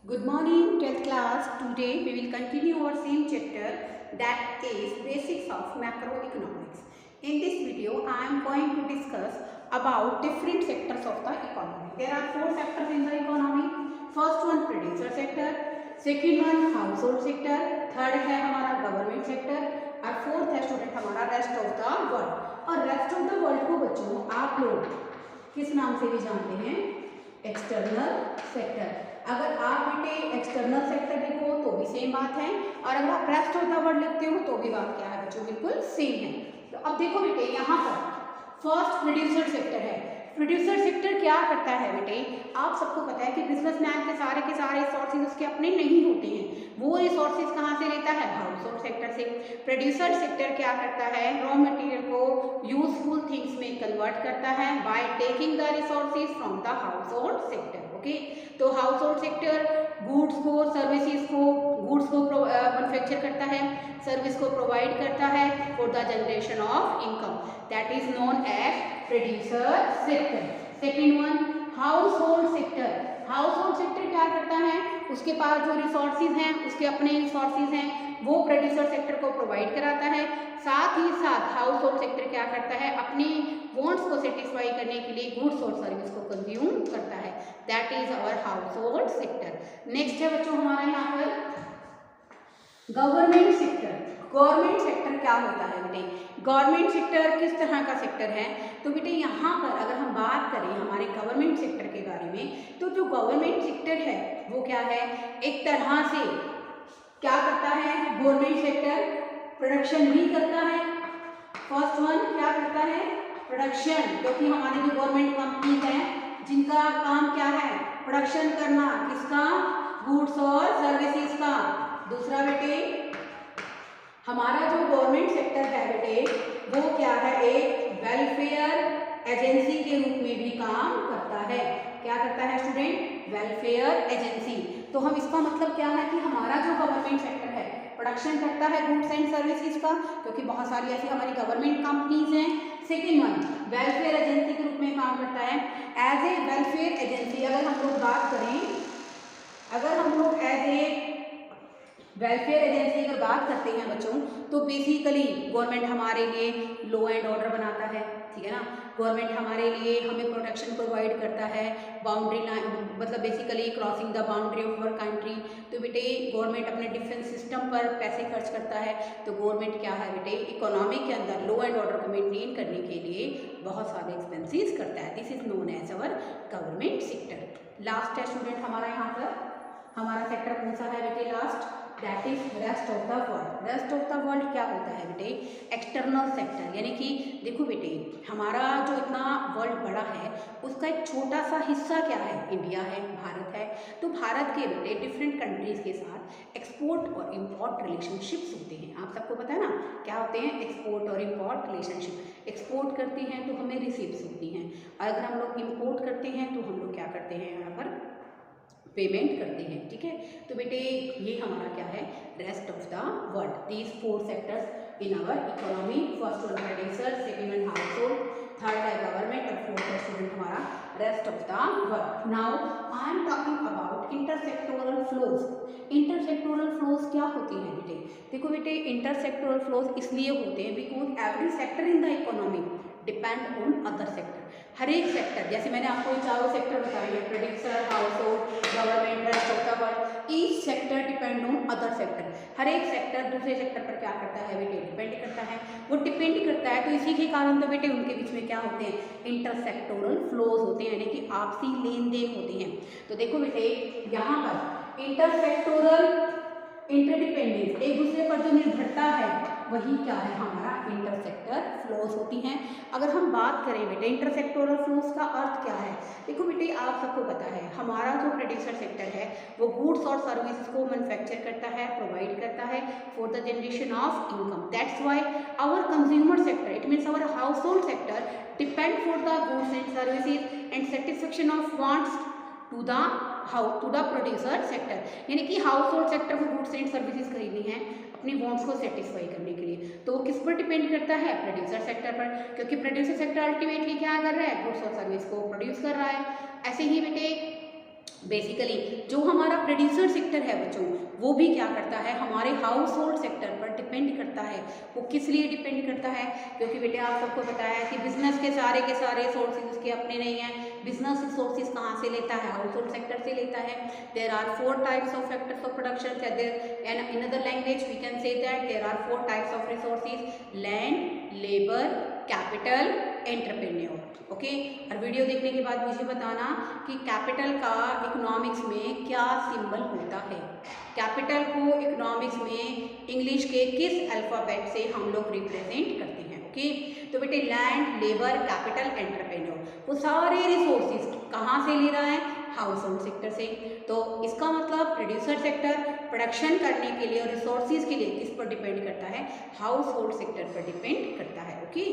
Good morning, 12th class. Today we will continue our same chapter, that is Basics of Macroeconomics. In this video, I am going to discuss about different sectors of the economy. There are four sectors in the economy. First one producer sector, second one household sector, third है हमारा government sector और fourth है student हमारा rest of the world. और rest of the world को बच्चों आप लोग किस नाम से भी जानते हैं? External sector. अगर आप बेटे एक्सटर्नल सेक्टर लिखो तो भी सेम बात है, और अगर आप रेस्ट ऑफ द वर्ल्ड लिखते हो तो भी बात क्या है बच्चों? बिल्कुल सेम है। तो अब देखो बेटे यहाँ पर फर्स्ट प्रोड्यूसर सेक्टर है। प्रोड्यूसर सेक्टर क्या करता है बेटे? आप सबको पता है कि बिजनेसमैन के सारे रिसोर्सेज उसके अपने नहीं होते हैं। वो रिसोर्सेज कहाँ से लेता है? हाउस होल्ड सेक्टर से। प्रोड्यूसर सेक्टर क्या करता है? रॉ मटेरियल को यूजफुल थिंग्स में कन्वर्ट करता है by taking the resources from the household sector. Okay, तो हाउस होल्ड सेक्टर गुड्स को मैन्युफैक्चर करता है, सर्विस को प्रोवाइड करता है for the generation of income, that is known as producer sector. Second one household sector. Household sector क्या करता है? उसके पास जो रिसोर्सेज हैं उसके अपने रिसोर्सेज हैं, वो प्रोड्यूसर सेक्टर को प्रोवाइड कराता है। साथ ही साथ हाउस होल्ड सेक्टर क्या करता है? अपनी वांट्स को सेटिस्फाई करने के लिए गुड्स और सर्विस को कंज्यूम करता है, that is our household sector. Next है बच्चों हमारा यहाँ पर गवर्नमेंट सेक्टर। गवर्नमेंट सेक्टर क्या होता है बेटे? गवर्नमेंट सेक्टर किस तरह का सेक्टर है? तो बेटे यहाँ पर अगर हम बात करें हमारे गवर्नमेंट सेक्टर के बारे में, तो जो गवर्नमेंट सेक्टर है वो क्या है? एक तरह से क्या करता है? गवर्नमेंट सेक्टर प्रोडक्शन भी करता है। फर्स्ट वन क्या करता है? प्रोडक्शन, क्योंकि हमारी जो गवर्नमेंट कंपनीज हैं जिनका काम क्या है? प्रोडक्शन करना, किसका? गुड्स और सर्विसेज का। दूसरा बेटे हमारा जो गवर्नमेंट सेक्टर है बेटे वो क्या है? एक वेलफेयर एजेंसी के रूप में भी काम करता है। क्या करता है स्टूडेंट? Welfare agency. तो हम इसका मतलब क्या है कि हमारा जो गवर्नमेंट सेक्टर है प्रोडक्शन करता है गुड्स एंड सर्विसेज का, क्योंकि बहुत सारी ऐसी हमारी गवर्नमेंट कंपनीज हैं। सेकेंड वन वेलफेयर एजेंसी के रूप में काम करता है। एज ए वेलफेयर एजेंसी अगर हम लोग बात करें, अगर हम लोग एज ए वेलफेयर एजेंसी अगर बात करते हैं बच्चों, तो बेसिकली गवर्नमेंट हमारे लिए लॉ एंड ऑर्डर बनाता है, ठीक है ना। गवर्नमेंट हमारे लिए हमें प्रोटेक्शन प्रोवाइड करता है, बाउंड्री लाइन मतलब basically crossing the boundary of our country. तो बेटे गवर्नमेंट अपने डिफेंस सिस्टम पर पैसे खर्च करता है। तो गवर्नमेंट क्या है बेटे? इकोनॉमी के अंदर लॉ एंड ऑर्डर को मेंटेन करने के लिए बहुत सारे एक्सपेंसेस करता है। This is known as our government sector. Last है स्टूडेंट हमारा यहाँ पर, हमारा सेक्टर कौन सा है बेटे? Last, that is rest of the world. Rest of the world क्या होता है बेटे? एक्सटर्नल सेक्टर, यानी कि देखो बेटे हमारा जो इतना वर्ल्ड बड़ा है उसका एक छोटा सा हिस्सा क्या है? इंडिया है, भारत है। तो भारत के बेटे डिफरेंट कंट्रीज के साथ एक्सपोर्ट और इम्पोर्ट रिलेशनशिप्स होते हैं। आप सबको पता है ना क्या होते हैं? एक्सपोर्ट और इम्पोर्ट रिलेशनशिप। एक्सपोर्ट करते हैं तो हमें रिसीप्स होती हैं, और अगर हम लोग इम्पोर्ट करते हैं तो हम लोग क्या करते हैं? यहाँ पर पेमेंट करते हैं, ठीक है। तो बेटे ये हमारा क्या है? Rest of the world. These four sectors in our economy. First one producer, second one household, third है गवर्नमेंट और फोर्थ है स्टूडेंट हमारा rest of the world. Now I am talking about intersectoral flows. Intersectoral flows क्या होती हैं बेटे? देखो बेटे इंटरसेक्टोरल फ्लोज इसलिए होते हैं because every sector in the economy depend on other sector. हर एक सेक्टर, जैसे मैंने आपको ये चारों सेक्टर बताए हैं, producer, household, government, rest of the world, each sector depend on other sector. हर एक सेक्टर दूसरे सेक्टर पर क्या करता है बेटे? डिपेंड करता है, वो डिपेंड करता है। तो इसी के कारण तो बेटे उनके बीच में क्या होते हैं? इंटरसेक्टोरल फ्लोज होते हैं, यानी कि आपसी लेन देन होते हैं। तो देखो बेटे यहाँ पर इंटरसेक्टोरल इंटरडिपेंडेंस, एक दूसरे पर जो निर्भरता है वही क्या है? हमारा इंटरसेक्टर फ्लोज होती हैं। अगर हम बात करें बेटे इंटरसेक्टोरल फ्लोज का अर्थ क्या है? देखो बेटे आप सबको पता है हमारा जो प्रोड्यूसर सेक्टर है वो गुड्स और सर्विसेज को मैन्युफैक्चर करता है, प्रोवाइड करता है for the generation of income. That's why our consumer sector, it means our household sector depend for the goods and services and satisfaction of wants to the producer sector. यानी कि household sector को goods and services खरीदनी है अपनी wants को satisfy करने के लिए, तो वो किस पर डिपेंड करता है? प्रोड्यूसर सेक्टर पर, क्योंकि प्रोड्यूसर सेक्टर अल्टीमेटली क्या कर रहा है? गुड्स और सर्विस को प्रोड्यूस कर रहा है। ऐसे ही बेटे बेसिकली जो हमारा प्रोड्यूसर सेक्टर है बच्चों, वो भी क्या करता है, हमारे हाउस होल्ड सेक्टर पर डिपेंड करता है। वो किस लिए डिपेंड करता है, क्योंकि बेटे आप सबको बताया है कि बिजनेस के सारे सोर्सेज उसके अपने नहीं हैं। बिजनेस रिसोर्सेज कहाँ से लेता है, हाउस होल्ड सेक्टर से लेता है। There are 4 types of factors of production, and in other language we can say that there are 4 types of resources, land, labour, capital, entrepreneur. Okay, और वीडियो देखने के बाद मुझे बताना कि कैपिटल का इकोनॉमिक्स में क्या सिंबल होता है। कैपिटल को इकोनॉमिक्स में इंग्लिश के किस अल्फ़ाबेट से हम लोग रिप्रेजेंट करते हैं। ओके, तो बेटे लैंड, लेबर, कैपिटल, एंटरप्रेन्योर, वो सारे रिसोर्सेज कहाँ से ले रहा है, हाउस होल्ड सेक्टर से। तो इसका मतलब प्रोड्यूसर सेक्टर प्रोडक्शन करने के लिए और रिसोर्सेज के लिए किस पर डिपेंड करता है, हाउस होल्ड सेक्टर पर डिपेंड करता है। ओके,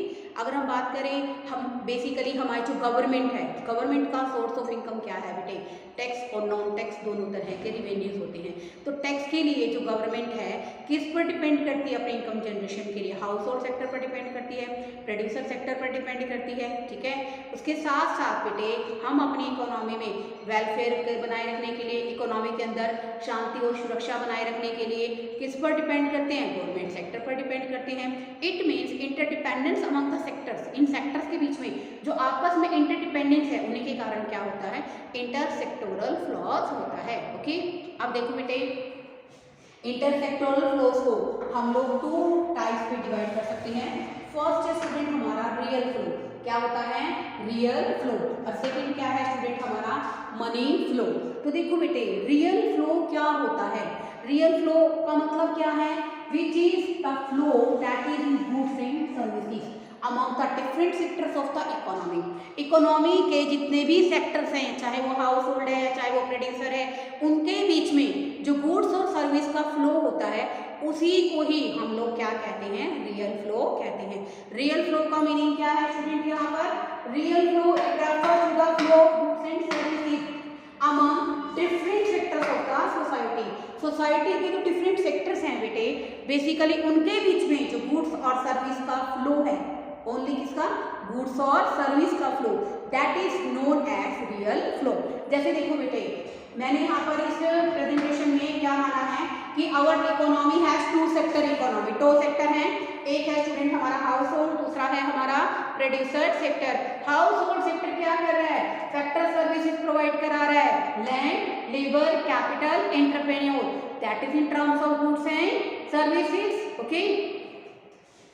अगर हम बात करें, हम बेसिकली हमारी जो गवर्नमेंट है, गवर्नमेंट का सोर्स ऑफ इनकम क्या है बेटे, टैक्स और नॉन टैक्स दोनों तरह के रिवेन्यूज होते हैं। तो टैक्स के लिए जो गवर्नमेंट है किस पर डिपेंड करती है अपने इनकम जनरेशन के लिए, हाउस होल्ड सेक्टर पर डिपेंड करती है, प्रोड्यूसर सेक्टर पर डिपेंड करती है। ठीक है, उसके साथ साथ बेटे हम अपनी इकोनॉमी में वेलफेयर बनाए रखने के लिए, इकोनॉमी के अंदर शांति और सुरक्षा बनाए रखने के लिए किस पर डिपेंड करते हैं, गवर्नमेंट सेक्टर पर डिपेंड करते हैं। It means interdependence among the sectors, in sectors के बीच में जो आपस में इंटरडिपेंडेंस है उन्हीं के कारण क्या होता है, इंटरसेक्टोरल फ्लॉज होता है। ओके, अब देखो बेटे इंटरसेक्टोरल फ्लोज को हम लोग 2 टाइप्स में डिवाइड कर सकते हैं। फर्स्ट है स्टूडेंट हमारा रियल फ्लो, क्या होता है, रियल फ्लो, और सेकंड क्या है स्टूडेंट हमारा, मनी फ्लो। तो देखो बेटे रियल फ्लो क्या होता है, रियल फ्लो का मतलब क्या है, which is the flow that is in goods and services among the different sectors of the economy. Economy के जितने भी सेक्टर्स हैं, चाहे वो हाउस होल्ड है, चाहे वो प्रोड्यूसर है, उनके बीच में जो गुड्स और सर्विस का फ्लो होता है उसी को ही हम लोग क्या कहते हैं, रियल फ्लो कहते हैं। रियल फ्लो का मीनिंग क्या है स्टूडेंट, यहाँ पर real flow it refers to the flow of goods and services among different sectors of the society. Society के जो डिफरेंट सेक्टर्स हैं बेटे, बेसिकली उनके बीच में जो गुड्स और सर्विस का फ्लो है, ओनली किसका, गुड्स और सर्विस का flow, that is known as real flow. जैसे देखो बेटे मैंने यहाँ पर इस प्रेजेंटेशन में क्या माना है कि our economy has 2 sector economy, 2 sector हैं, एक है स्टूडेंट हमारा हाउस होल्ड, दूसरा है हमारा producer sector. Household sector क्या कर रहा है, फैक्टर सर्विसेज प्रोवाइड करा रहा है, land, labour, capital, entrepreneur, that is in terms of goods and services. Okay,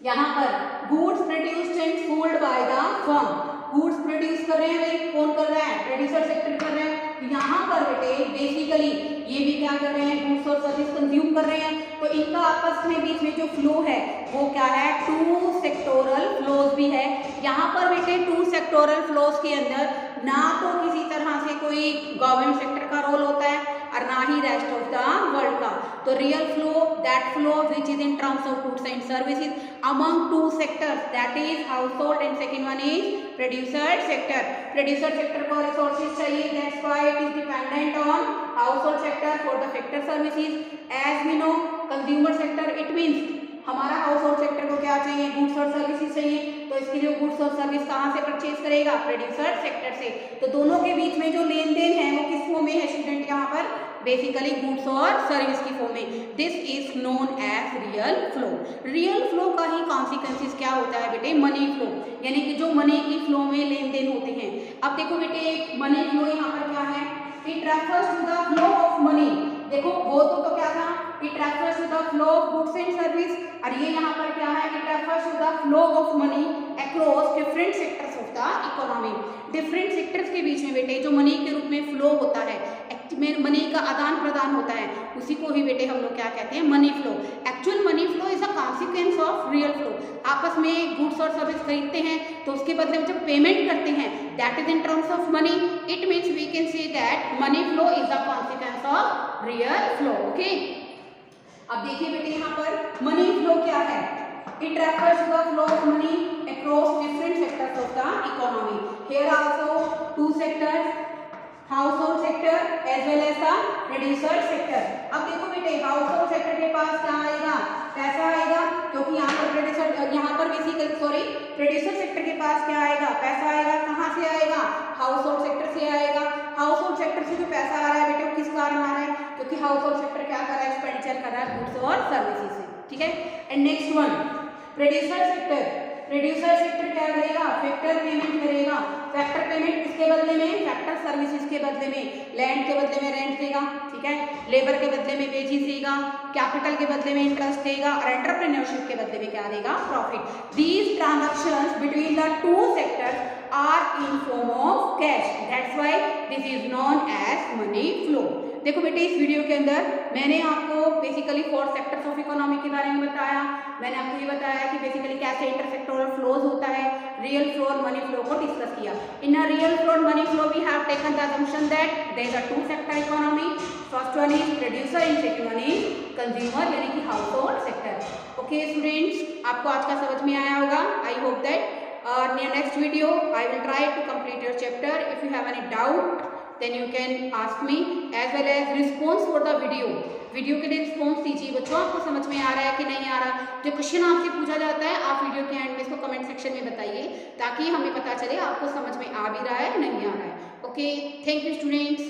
यहाँ पर goods produced and sold by the firm, goods produce कर रहे हैं भाई, कौन कर रहा है, प्रोड्यूसर सेक्टर कर रहे हैं। यहाँ पर बेटे बेसिकली ये भी क्या कर रहे हैं, गुड्स और सर्विस कंज्यूम कर रहे हैं। तो इनका आपस में बीच में जो फ्लो है वो क्या है, 2 सेक्टोरल फ्लोज भी है। यहाँ पर बेटे 2 सेक्टोरल फ्लोज के अंदर ना तो किसी तरह से कोई गवर्नमेंट सेक्टर का रोल होता है और ना ही रेस्ट ऑफ द वर्ल्ड का। तो real flow, that flow which is in terms of goods and services among 2 sectors, that is household and second one is producer sector. Producer sector को resources चाहिए, that's why it is dependent on household sector for the factor services. As we know consumer sector, it means हमारा household sector को क्या चाहिए, goods और services चाहिए। तो इसके लिए गुड्स और सर्विस कहाँ से परचेज करेगा, प्रोड्यूसर सेक्टर से। तो दोनों के बीच में जो लेन देन है वो किस फॉर्म में है स्टूडेंट, यहाँ पर बेसिकली गुड्स और सर्विस की फॉर्म में। This is known as real flow. Real flow का ही कॉन्सिक्वेंसेस क्या होता है बेटे, मनी फ्लो, यानी कि जो मनी की फ्लो में लेन देन होते हैं। अब देखो बेटे मनी फ्लो यहाँ पर क्या है, it refers to the flow of money. देखो वो तो क्या था, it refers to the flow of goods and service, और ये यहाँ पर क्या है, it refers to the flow of money across different sectors of the economy. Different sectors के बीच में बेटे जो मनी के रूप में फ्लो होता है, मनी का आदान प्रदान होता है, उसी को ही बेटे हम लोग क्या कहते हैं, money flow. Actual money flow is a consequence of real flow. आपस में गुड्स और सर्विस खरीदते हैं तो उसके बदले में जब पेमेंट करते हैं, that is in terms of money. It means we can say that money flow is a consequence of real flow. Okay, अब देखिए बेटे यहाँ पर मनी फ्लो क्या है, it refers to the flow of money across different sectors of the economy. Here also 2 sectors, household sector as well as the producer sector. अब देखो बेटे हाउस होल्ड सेक्टर के पास क्या आएगा, पैसा आएगा, क्योंकि यहाँ पर प्रोड्यूसर सेक्टर के पास क्या आएगा, पैसा आएगा। कहाँ से आएगा, हाउस होल्ड सेक्टर से आएगा। हाउस होल्ड सेक्टर से जो कैसा आ रहा है बेटे, किस कारण आ रहा है, क्योंकि हाउस होल्ड सेक्टर क्या कर रहा है, एक्सपेंडिचर कर रहा है गुड्स और सर्विसेज से, ठीक है। And next one producer sector, producer sector क्या करेगा, फैक्टर पेमेंट करेगा, फैक्टर पेमेंट किसके बदले में, फैक्टर सर्विसेज के बदले में, लैंड के बदले में रेंट देगा, ठीक है, लेबर के बदले में वेजेस देगा, कैपिटल के बदले में इंटरेस्ट देगा और एंटरप्रेन्योरशिप के बदले में क्या देगा, profit. These transactions between the two sectors are in form of cash, that's why this is known as money flow. देखो बेटे इस वीडियो के अंदर मैंने आपको बेसिकली 4 सेक्टर्स ऑफ इकोनॉमी के बारे में बताया। मैंने आपको ये बताया कि बेसिकली कैसे इंटरसेक्टोरल फ्लोज होता है, रियल फ्लो और मनी फ्लो को डिस्कस किया। इन अ रियल फ्लो और money flow we have taken the assumption that there is a 2 sector economy. First one is producer and second one is consumer यानी कि household sector. Okay students, आपको आज का समझ में आया होगा। I hope that in the next video I will try to complete your chapter. If you have any doubt then you can ask me, as well as response for the video के लिए response दीजिए बच्चों, आपको समझ में आ रहा है कि नहीं आ रहा। जो क्वेश्चन आपसे पूछा जाता है आप वीडियो के एंड में इसको कमेंट सेक्शन में बताइए ताकि हमें पता चले आपको समझ में आ भी रहा है नहीं आ रहा है। Okay, thank you students.